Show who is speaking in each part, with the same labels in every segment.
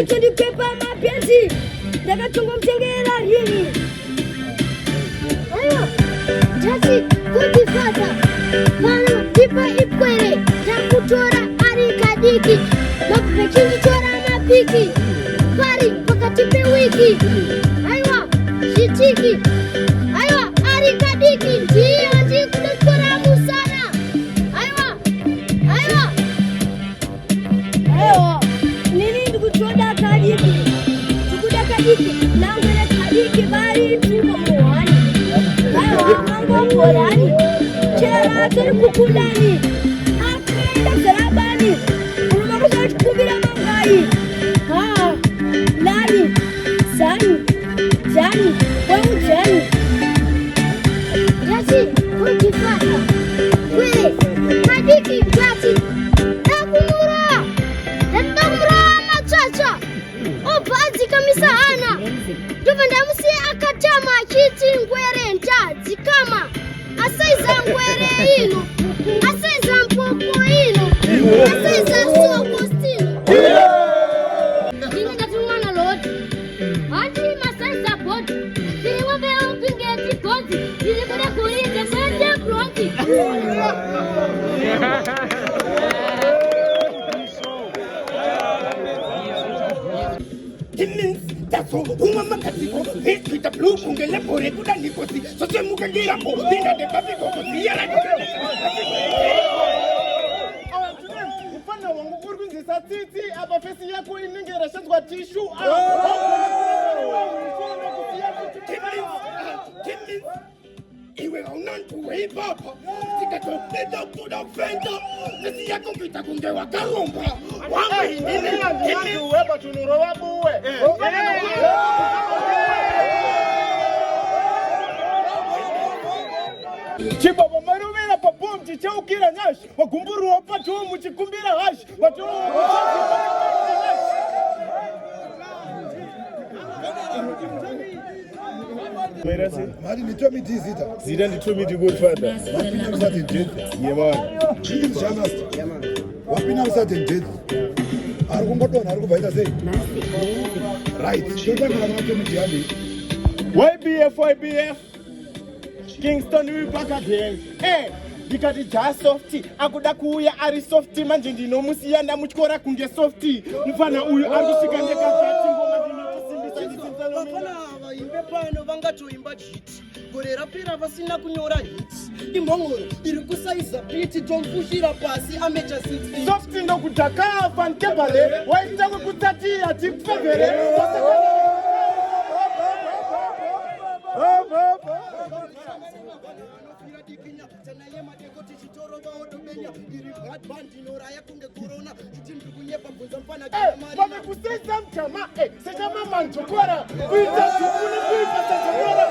Speaker 1: tulikwepa mapenzi ndakachonga mtengera hili ayo tati kujifata pano tipa ikwere takutora ari kadiki mapechingi tora mapiki pari pakatipe wiki aiwa shitiki aiwa ari kadiki ndiyo ndikutora musana aiwa aiwa aiwa nini ndikutoda kadiki tukuda kadiki nangwele kadiki bari tuko mwani aiwa mango korani chera turi kukundani akenda zarabani urumakuza tukubira mangai nani Zani wewe Zani Jasi kujifata we kadiki jasi nakumura machacha obazi kamisa ana ndovenda musi akatama chiti ngwere ntazi kama asaiza ngwere ino asaiza mpoko ino asaiza soko stino
Speaker 2: Taso, uma makatiko, kita blue kungele pore kuda nikosi, sote mukangira po, dinda de papi koko, yala
Speaker 3: mfano wangu kurunzisa titi apa fesi yako inengera shatwa tishu
Speaker 2: iwe unantu wei papa tikatopeta kuda fenda fesi yako kita kungewa karomba wamba
Speaker 3: inene yangu weba tunuro wabuwe Chibaba marumira papomchi chaukira nashi wagumburu wapatu muchikumbira hashi watu
Speaker 4: Mari ni tomi di zita.
Speaker 3: Zita ni tomi di good father.
Speaker 4: Wapina msati njedi.
Speaker 3: Yemana.
Speaker 4: Chini shamasta. Wapina msati njedi. Argumboto na argubaita say. Right. Shota na tomi di ali.
Speaker 3: YBF. Kingston we back again. Hey, because just softy. Akuda kuya ari softy manje ndinomusiya ndamuchikora kunge softy. Mfana uyu andishika ndekazati ngoma ndinotosimbisa
Speaker 5: vafana ava imbe pano vangatoimba hit gore rapera vasina kunyora hits imbongoro iri kusaiza piti tomfushira pasi amecha 60
Speaker 3: softy ndokudhaka fantebale waita kwekutatiya tipfevere vamekusesa mchama sechama manchokora kuita chukuni kuipa sechokora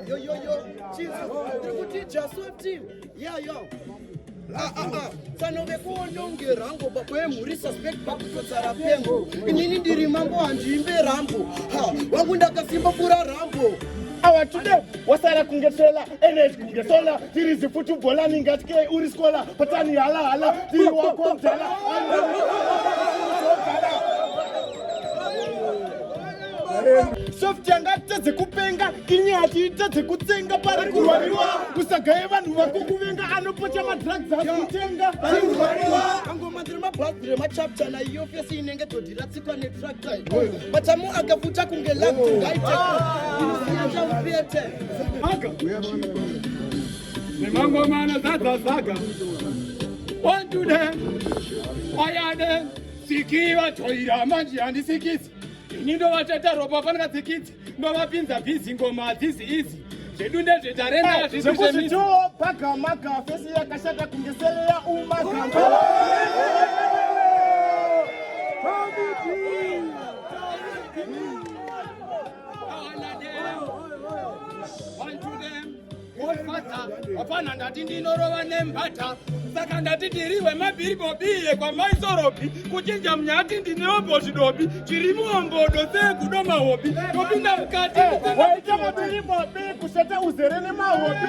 Speaker 5: yo ndikutija swefti yayo sanove kuondonge rango bakwemhuri suspect bakutotsara pengo inini ndiri mambo handiimbe rambo wangu ndakasimba kura rambo
Speaker 3: awa today wasara kungetela energy kungetela tirizi futu bolani ngatike uri skola patani hala tiri wako mtala software ngatedze kupenga kinyati itedze kutsenga pari kurwariwa kusagaye vanhu vakukuvenga anopocha madrugs akutenga pari kurwariwa
Speaker 5: angoma ndiri mabhadhire machapta naiyo fesi inenge dhodhi ratsikwa netractile matamu akafuta kunge labdgaiteinoziyachaupete
Speaker 2: aka nemangomana zadzazaga wantude ayade sikiva toira manje handisikisi ini ndovatata ropa fanaka tsikiti ndovapinza bhizi ngoma hadzisi izi zvedu ndezvetarenda
Speaker 3: zvekuzvituwo pagamaga fesi yakashata kungeseleya umagamba
Speaker 2: hapana ndati ndinorova nembata saka ndati ndiriwe mabhiribobiye kwamaisoropi kuchinja munyati ndineombo zvidobi chiri muombodo sekudo mahobi topinda mukati
Speaker 3: waita mabhiribobi kusata uzere nemahobi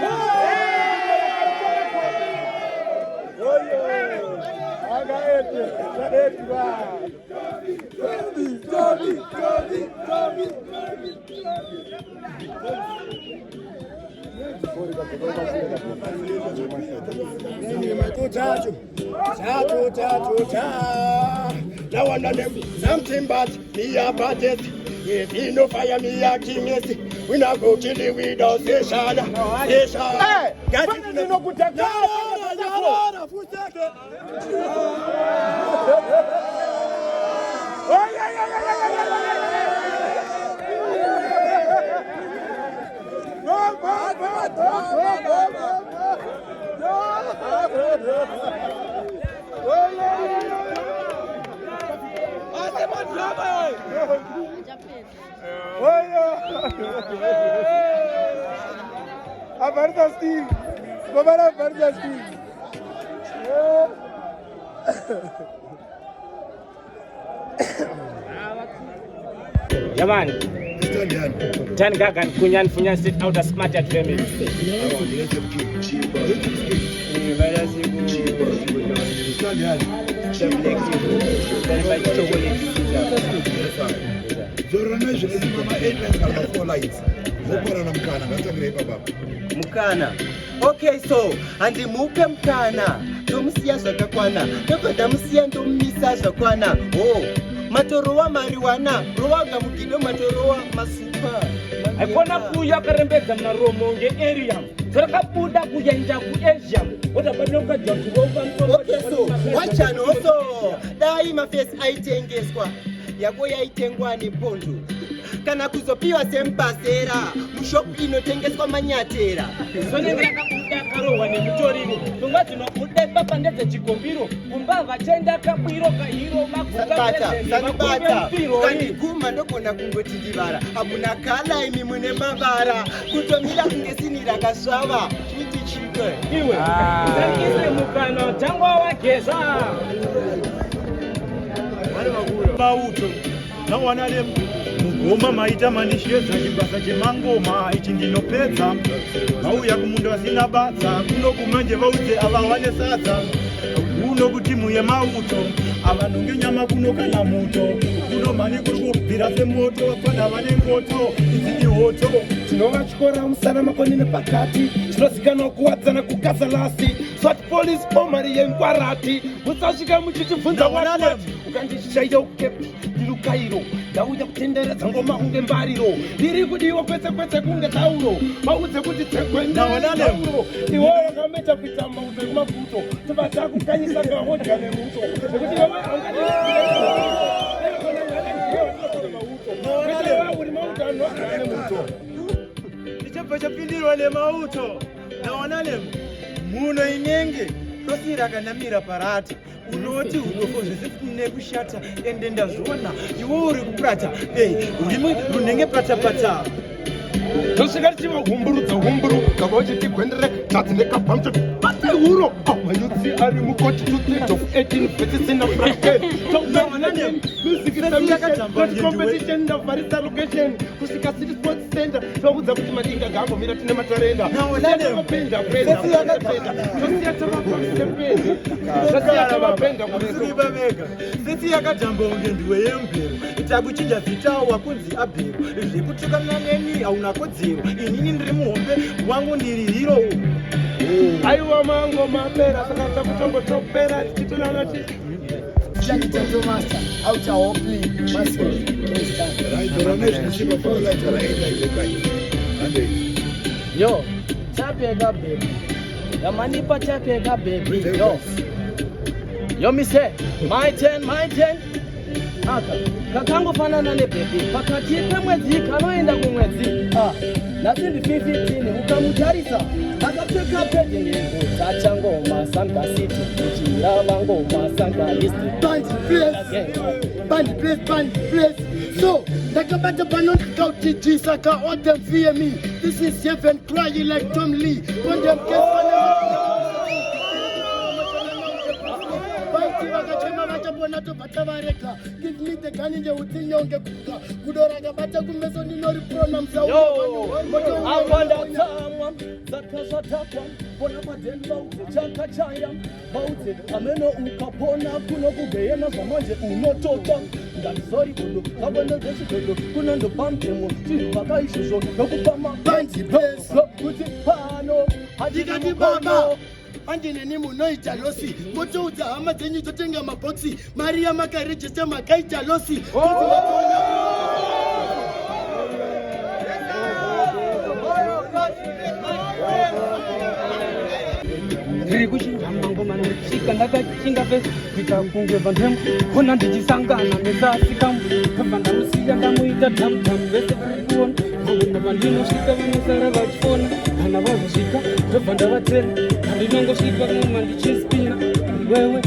Speaker 3: Now one of them, something bad, me a baddest. Yes, he no fire me a king. We not go kill the widow, say Shana. Say Shana. Hey, get it in no good time. No, who's that? Oh, yeah. Aperta Steve. Vamos aperta Steve.
Speaker 6: Jamani, Tan Gagan kunyan funyan sit out a smarted family.
Speaker 5: Mukana. Okay, so andi mupe mukana. Tomusiya zvakakwana. Tobva musiya ndomisa zvakwana. Oh, matorowa mariwana. Rowaga mugido matorowa masupa.
Speaker 6: Aikona kuya karembedza mna Romo ngearea. Zvakabuda kuenda kuAsia. Wotapanoka jauva mtombo.
Speaker 5: Okay, so wachano also. Dai mafesi aitengeswa. Yako yaitengwa nepondo. Kana kuzopiwa sembasera mushopu inotengeswa manyatera.
Speaker 6: Sonenge rakabuda karohwa nemutoriro. Tungwa dzinobuda papa ndedzechikombiro. Kumbava chenda kabwiro kahiro maguka.
Speaker 5: Sanibata. Kandiguma ndogona kungoti ndivara. Hamuna kala imi mune mavara. Kutomira kungesini rakasvava. Chiti chikwe.
Speaker 6: Iwe. Zakise mukano tangwa wageza.
Speaker 7: Mauto na wanale mugoma maita manisheza chibasa chemangoma ichi ndinopedza mauya kumunda wasina basa kuno kumanje vauze avawane sadza kuno kuti muye mauto avanonge nyama kuno kana muto kuno mani kuri kubvira semoto vafana vane ngoto izidi hoto
Speaker 3: Tinovachikora musana makonene pakati tinozikanwa kuwadzana kukazalasi swati polisi pomari yengwarati musasvika muchichibvunza wati ukandishaida ukepi ndiri Kairo ndauya kutenderedza ngoma kunge mbariro ndiri kudiwa kwese kunge tauro maudze kuti tekwendauro iwo wakameta kuita mauto ekumafuto tobata kukanyisa ngahodya nemuto nekuti iwe uri mauto anogara nemuto
Speaker 7: ichibva chapindirwa nemauto nawanale muno inenge tosi rakanamira parata unoti unofo zvisifune kushata ende ndazviona iwo uri kupurata urimi runenge patapata
Speaker 3: tosvika tichivahumburudza humburu kava uchitigwenderera tadzi nekabhamcho pate huro mayutsi ari mukoti 2 of 18 verses in a bracket competition ndavharisa location kusvika city sports center tobudza kuti madinga gambomira tine matarenda tosiyatavapenda
Speaker 7: kuresiriva vega seti yakajambonge ndiwe yembero itakuchinja zitawa kunzi abhero zvekutukana neni hauna kodzero inini ndiri muhombe wangu ndiri hiro
Speaker 3: aiwa mango mapera saka takutongotopera tichitonana
Speaker 6: Yo, chapeka baby. Yamanipa chapeka baby. Yo me say, my turn. Aka, kakangu fanana ne baby. Pakati pemwezi kanoenda kumwezi. Nasindi 15 ukamutarisa. Akapeka baby. Tacha ngoma Santa City. Uchirava ngoma Santa East.
Speaker 8: Band place. So, Nakabata Banon Kauti Saka, all them fear me. This is Heaven crying like Tom Lee. When them get vona tobata varega. Give me the gun nje utinyonge kuka. Kudora kabata kumeso ninori prona msau.
Speaker 5: Awanda tamwa zakazataka bona mademba uchaka chaya bauti ameno ukapona kuno kugeyena zamanje unotoka ndasori kuno kabona zeshi kuno kuno ndo pamtemo tibaka ishozo nokupama
Speaker 8: Banzi pesa.
Speaker 5: kuti pano
Speaker 8: Hadikati baba. Anjine ni munoita losi. Moto uta hama zenyu totenga maboksi. Maria makarejiste makaita losi.
Speaker 6: Ndiri kuchinjama ngoma ndichisika ndakachinga pesa kuita kunge vandemu kona ndichisangana nesasikamu kabva ndamusiya ndamuita dhamu vese vari kuona vamwe vandinosvika vanosara vachifona kana vazosvika ndobva ndavatera handinongosvika noma ndichispina wewe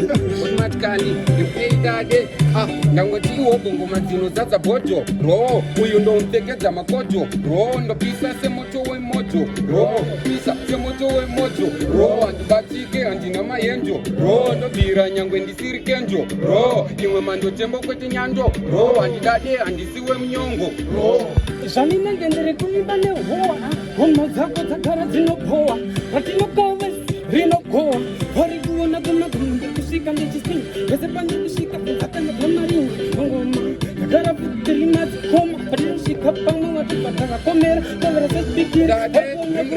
Speaker 9: automatically ipeidade ndangoti iwobo ngoma dzinozadza bhojo ro uyu ndoupfekedza makojo ro ndopisa semoto wemoto ro pisa semoto wemoto ro handibatike handina mayenjo ro ndobvira nyangwe ndisiri kenjo ro imwe mandotembo kwete nyando ro handidade handisiwe munyongo ro
Speaker 6: zvaninenge ndiri kuimba nehowa ngoma dzako dzagara dzinogowa ratinogove rinogowa vari kuona kwemaguma ndikusvika ndichisina vese pandikusvika vakanagamaringi ngoma ndagara vhutiri madzikoma patinosvika pamwe watibva takakomera tavera sespikira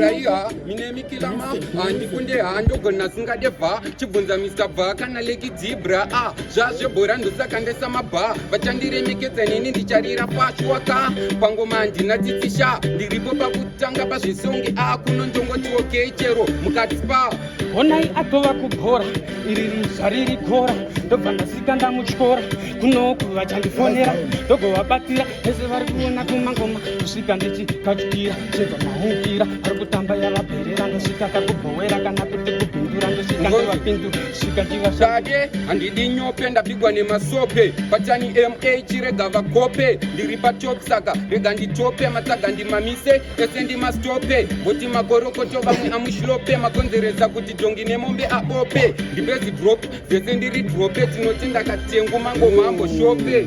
Speaker 9: raiha mine mikilama handikunde handogona singade bva chibvunza misabva kana leki dzibra zvazvebhora ndosaka ndesamabha vachandiremekedza nini ndicharira pashi waka pangoma handina titisha ndiripo pakutanga pazvisonge kunonjongotiokei chero mukati spa
Speaker 6: honai atova kubhora iriri zvariri gora ndobva ndasika ndamutyora kunoku vachandifonera ndogovabatira vese vari kuona kumangoma kusvika ndichikatyukira chebva mahukira ari kutamba yavabherera ndosvika kakubhowera kana kuti kubhindura ndosvika ndevapindura svika ndivashade
Speaker 9: handidi nyope ndapigwa nemasope patani ma chirega vakope ndiri patop saka rega nditope matsaga ndimamise ese ndimastope voti magorokoto vamwe amushlope makonzeresa kuti jongi nemombe abope ndipezi drop zvese ndiri drope tinoti ndakatengu mangoma amboshope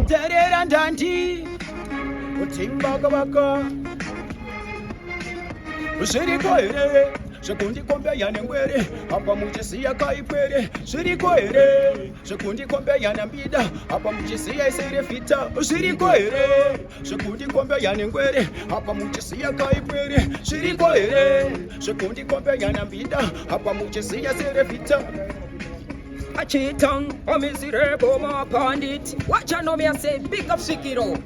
Speaker 5: terera ndandi utimbakavaka zviriko here zvekundikombeya nengwere apa muchisiya kaipwere zviriko here zvekundikombeya nambida apa muchisiya iserefita zviriko here zvekundikombeya nengwere apa muchisiya kaipwere zviriko here zvekundikombeya nambida apa muchisiya serefita
Speaker 10: Achitang, a miserable more pandit. Watch I know me and say, big up Shikiro.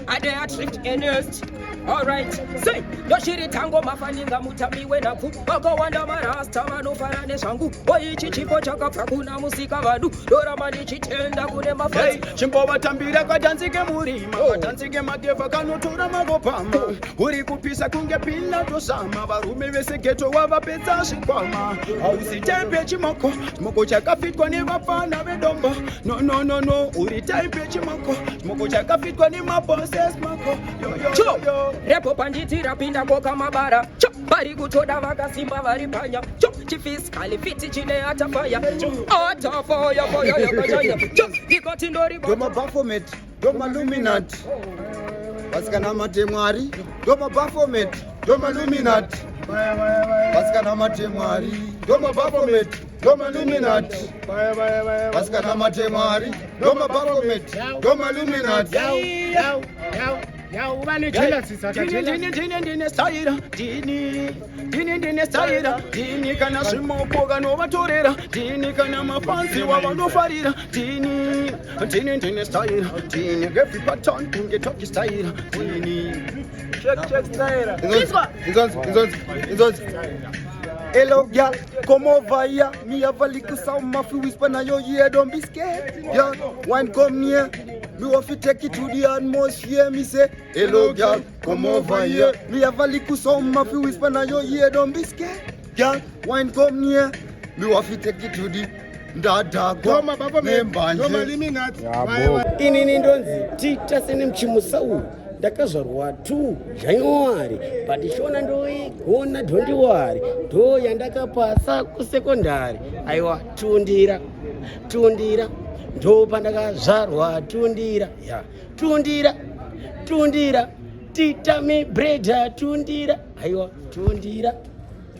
Speaker 10: I dare tricked earnest. Alright, say, Yoshiri Tango Mafaninga Mutami when I cook. Boko Wanda Marasta Mano Farane Shangu. Oichi Chipo Chaka Fakuna Musika Vadu. Dora Manichi Tenda Kunema Fay.
Speaker 5: Chimpova Tambira Kadanzike Murima. Kadanzike Mageva Kanutura Magopama. Uri Kupisa Kunge Pila to Sama. Varume Vesegeto Wava Peta Shikwama. Ausi Tempe Chimoko. Moko Chaka Fit Kwaneva Pana Vedomba. No. Uri Tempe Chimoko. Moko Chaka Fit Kwanema Bosses Mako. Yo.
Speaker 10: Repo Panditi Rapinda Boka Mabara. Chop Bari Gutoda Vaga Simba Varipanya. Chop Chifiskali Fiti Chile Atafaya. Atafaya. Chop Dikotindori
Speaker 11: Doma Baphomet. Doma Luminat. Vasikana Matemwari. Doma Baphomet. Doma Luminat. Vasikana Matemwari. Doma Baphomet. Doma Luminat. Vasikana Matemwari. Doma Baphomet. Doma Luminat.
Speaker 5: Yau bani jealousy saka dini style dini style dini kana shimoko gano batorera dini kana mafansi wabanofarira dini style dini every pattern kunge talk style dini check style
Speaker 11: Inzonzi. Hello girl, come over here. Me have a little sound mafi whisper na your ear, don't be scared. Girl, wine come near. Me want to take it to the atmosphere. Me say, hello girl, come over here. Me have a little sound mafi whisper na your ear, don't be scared. Girl, wine come near. Me want to take it to the
Speaker 8: Doma Baphomet, Doma Luminat.
Speaker 5: Inini ndonzi tita sene mchimusau
Speaker 12: ndakazvarwa 2 January but shona ndoigona dhondiwari ndo yandakapasa kusekondari. Aiwa, tundira ndo pandakazvarwa. Tundira titami breda. Tundira aiwa,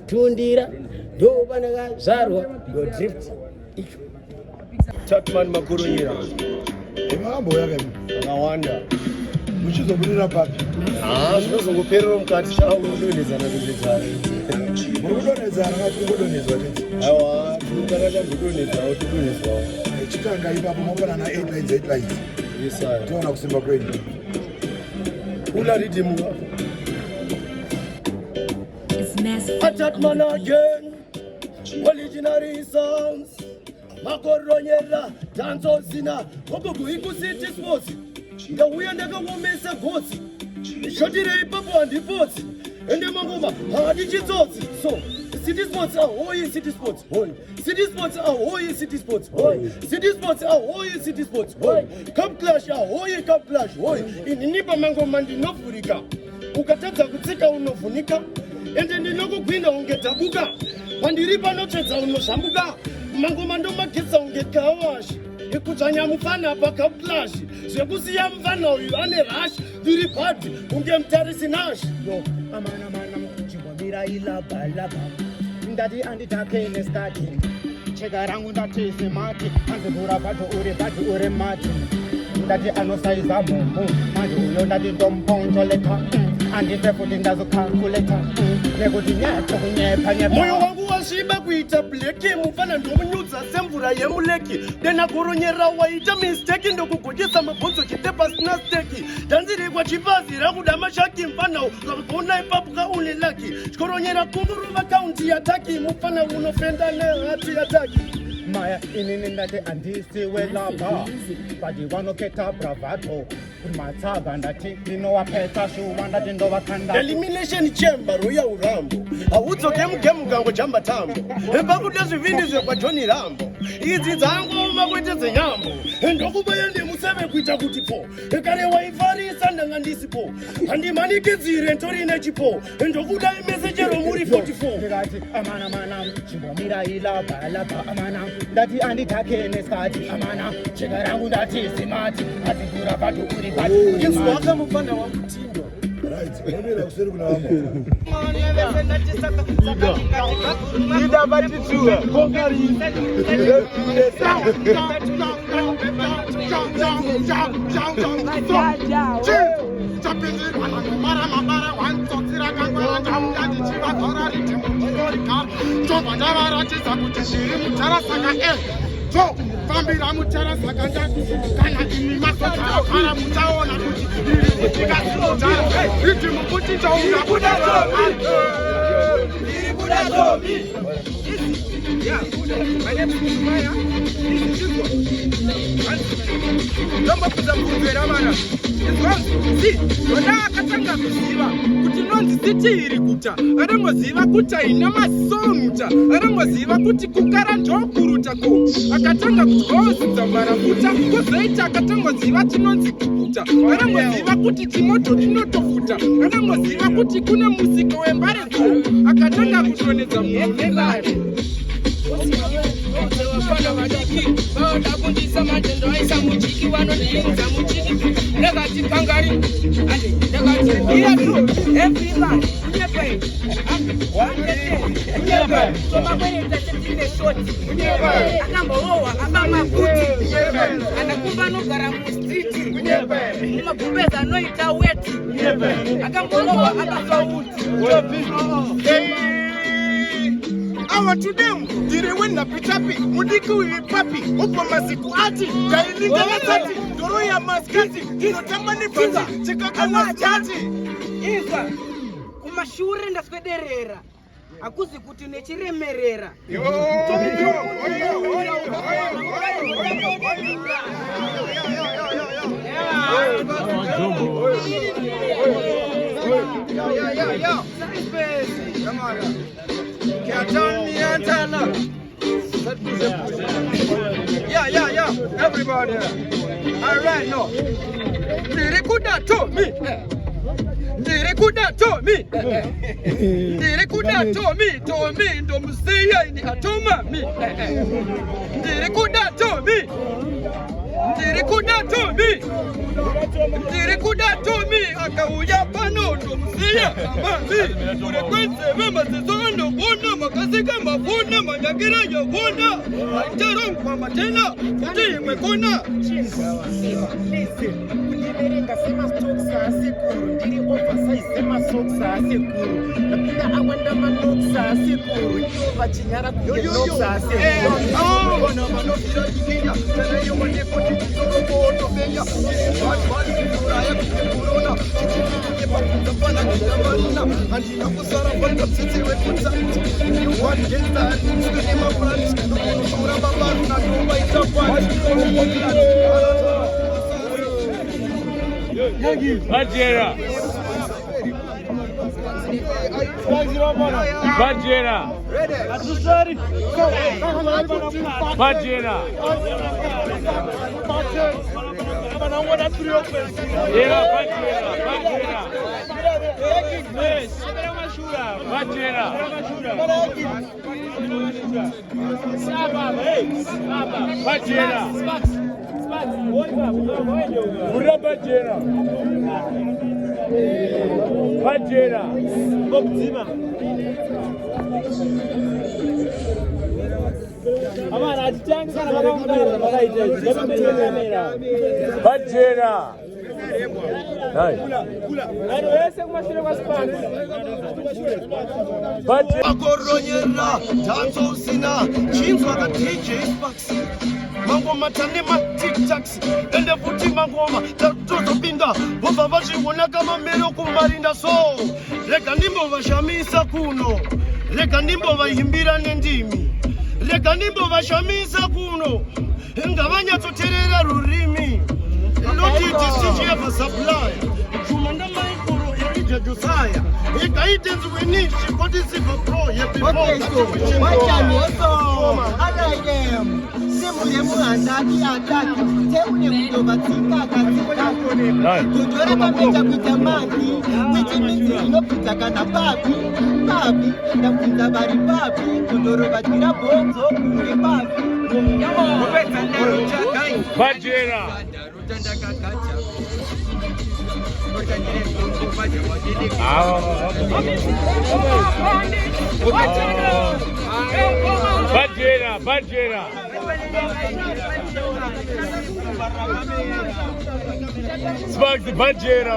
Speaker 12: tundira ndo pandakazvarwa. Ndo drift icho
Speaker 3: Chatman Makuronyera.
Speaker 4: Mambo yake
Speaker 3: Akawanda.
Speaker 4: Muchizobudira papi?
Speaker 3: Zvinozongoperera mukati chaudonhedzana kudonhedzana.
Speaker 4: Mukudonhedzana ngatingodonhedzwa nini?
Speaker 3: Aiwa, tinotanga kudonhedzawo tidonhedzwawo.
Speaker 4: Chitanga ipapo mopana 8 lines.
Speaker 3: Yes sir.
Speaker 4: Tiona kusimba kwenyu.
Speaker 3: Una rhythm. Chatman again. Originary songs. Makoronyera danzo zina gogo ikusiti sports ndauya ndakaomesa gotsi shotirei ipapo handipotsi ende mangoma hadichitsotsi. So city sports ahoyi city sports hoy, city sports ahoyi city sports hoy, city sports ahoyi city sports hoy, cup clash ahoyi cup clash hoy. Ininipa mangoma ndinovhurika ukatadza kutsika unovhunika ende ndinokugwina ungedhabuka pandiri panotsvedza unozvambuka mangoma ndomagitsa unge kawashi ekudzanya mufana pakaplashi zvekusiya mufana uyu ane rashi ndiri bhadhi unge mutarisi nashi yo amana chingwamira ilabalaba ndati anditapene skati cheka rangu ndati semati andivhura bhadhi uri mati ndati anosaiza mumbu manje uyo ndati ndomponjoleta andife futi ndazokalkuleta nekuti nyatsokunyepa moyo wangu wasviba kuita bleki mufana ndomunyudza semvura yemuleki dena koronyera waita misteki ndokugotesa mabhonzo chite pasina steki danzirekwa chipazi rakuda mashaki mfana ukakona ipapo kaune laki chikoronyera kunguruva kaunti yataki mufana unofenda nehati yataki maya inini ndati andisiwelapa badi vanoketa bravato kumatsaga ndati ndinowapeta shuva ndati ndovakanda elimination chamber roya urambo haudzoke mugemu kango jamba tambo epakuda zvivindi zvekwajoni rambo idzi dzangoma kwete dzenyambo ndokubeya ndemuseve kuita kuti po ekare waifarisa ndanga ndisipo handimanikidzire ntorine chipo ndokuda imesejero muri 44 ndikati amana chimbomira ilabalaba amana ndati andithakene skati amana cheka rangu ndati simati azivhura bhadho uri bhadhi inzwaka mufana wakutindo
Speaker 4: Right, kuseri kuna wamo.
Speaker 3: Ida batituwe kongari Fambira muchara sakanja kana ini masota para muchaona kuti iri kutika sota iti mukuti chaunga kuda zombie yeah my name is Maya this is Lomba kuzamuvera mana si yona akatanga kuziva kuti nonzi city iri kuta arangoziva kuti ina masonja arangoziva kuti kukara ndokuruta ko akatanga kudzidza marafuta kozoita akatangoziva chinonzi kukuta arangoziva kuti chimoto chinotofuta arangoziva kuti kune musika wembareko akatanga kudonedza munhu vafana vadiki vaoda kundisa matendo aisa muchiki vanodiinza muchiki ndakati kangari ande ndakati iya tu everybody unyepe unyepe tomabwereta chetine shoti unyepe akambowowa abamakuti anakumba anogara mustriti unyepe nimagubeza anoita weti unyepe akambowowa abazauti awa tudemu diriwe na pichapi mudiki uyu papi upo masiku ati jailinga watati doro ya maskati kinotamba ni finga chikaka na chati izwa kumashure ndaswederera akuzi kuti nechiremerera Yeah, everybody. All right, no.
Speaker 5: ndiri kuda Tommy ndiri kuda Tommy ndiri kuda Tommy ndomusiya ini atomami ndiri kuda Tommy ndiri kuda Tommy akauya pano ndomusiya amami kure kwenzeve mazizo andobona makasika mavuna manyagira yavona aitaro mkwama tena kuti imwe kona
Speaker 3: Ndiverenga semasokisi asekuru ndiri oversize semasokisi asekuru napinda awanda manokisi asekuru ivo vachinyara kunge nokisi asekuru
Speaker 5: vana vanofira chikinya teneyo manekoti titorokootopenya vatvaliuraya kutekorona chichiiepakudza pana chitambarina handina kusara kwenda mtsitsirwe kutsanti iwadhezarinemapurani ndokunoshura babaru nandovaita kwati
Speaker 2: Bajera. Bajera. Bajera. Bajera. Bajera. Pura Bajera. Bajera. Bobzima. Amana atitanga sana bakaungana bakaita. Bajera. Hai. Ano ese kumashire kwa spana. Bajera.
Speaker 5: Akoronyera danzo usina chinzwa ka DJ Sparks. Mangoma tane ma TikToks ende futi mangoma tatozopinda vobva vazviona kama mberi kumarinda so rega ndimbo vashamisa kuno rega ndimbo vaimbira nendimi rega ndimbo vashamisa kuno ngavanyatsoterera rurimi inotiti sichieva supply chumanda maikuru Elijah Josiah ikaitenzwinishi kodisiva pro
Speaker 3: Andaki teune kutovatsika katika kudora kapeta kuita maki which means inopita kana papi ndakunza vari papi kudoro vatira bonzo kuri papi
Speaker 2: Bajera. Bajera. Bajera. Sparks the Bajera.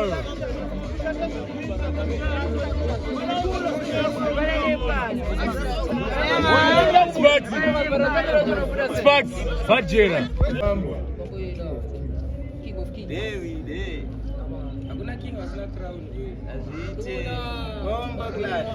Speaker 2: Sparks Bajera.
Speaker 10: Hakuna king wasina crown. Bomba glad.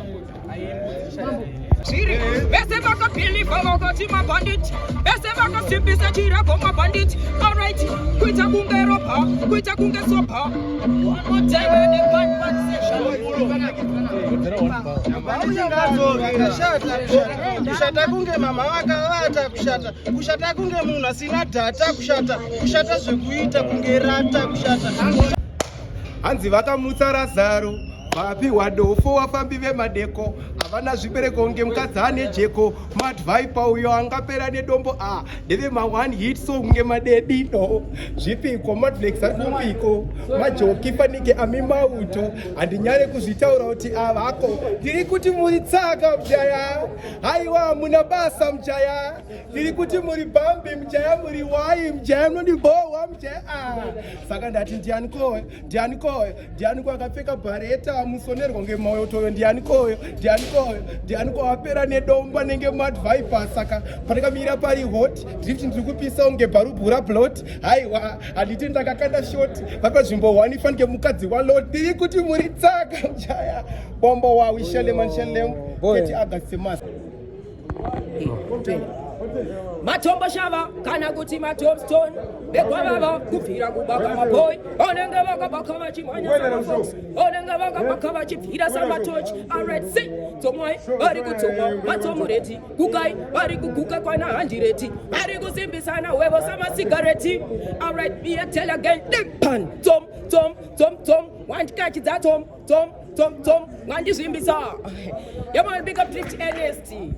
Speaker 10: Bese baka pili for got my bandit. Bese baka simpi sachira for my bandit. All right. Kuita kunge ropa, kuita kunge sopa. One more time in the bad session.
Speaker 5: Kushata kunge mama vakavata kushata kushata kunge munhu asina dhata kushata zvekuita kunge rata kushata hanzi vakamutsa razaro vapiwa dofo vafambi vemadeko havana zvibereko kunge mukadzi ane jeko madvaipa uyo angapera nedombo ndeve ma1 hit song kunge madedino zvipiko madflex adumbiko majoki fanike ami mauto handinyare kuzvitaura kuti avako ndiri kuti muri tsaka mjaya haiwa muna basa mjaya ndiri kuti muri bambi mjaya muri wai mjaya munondibohwa mjaya saka ndati ndianikoyo akapfeka bhareta musonerwa ngemautoyo ndianikoyo apera nedomba nenge madviper saka pandakamira pari hot ndiri ndiri kupisa unge bharubhu rablot haiwa handiti ndakakanda shoti papazvimbo 1 fanike mukadzi walot ndiri kuti muri tsaka mjaya bombo wawishelemanshelem keti agasemasa
Speaker 10: Matombo shava kana kuti matombstone begwavava kubvira kubaka maboy onenge vakabaka vachimhanya samafox one venga vanga paka vachibvira samatochi. Alright, see, tomwai vari kutomwa matomureti, kukai vari kukuka kwana 100, vari kusimbisana wevo samasigareti. Alright, me tell again, pan tom tom tom tom, wandikachidza tom tom tom tom, wandizvimbisa. Yeah man, big up Drift NST.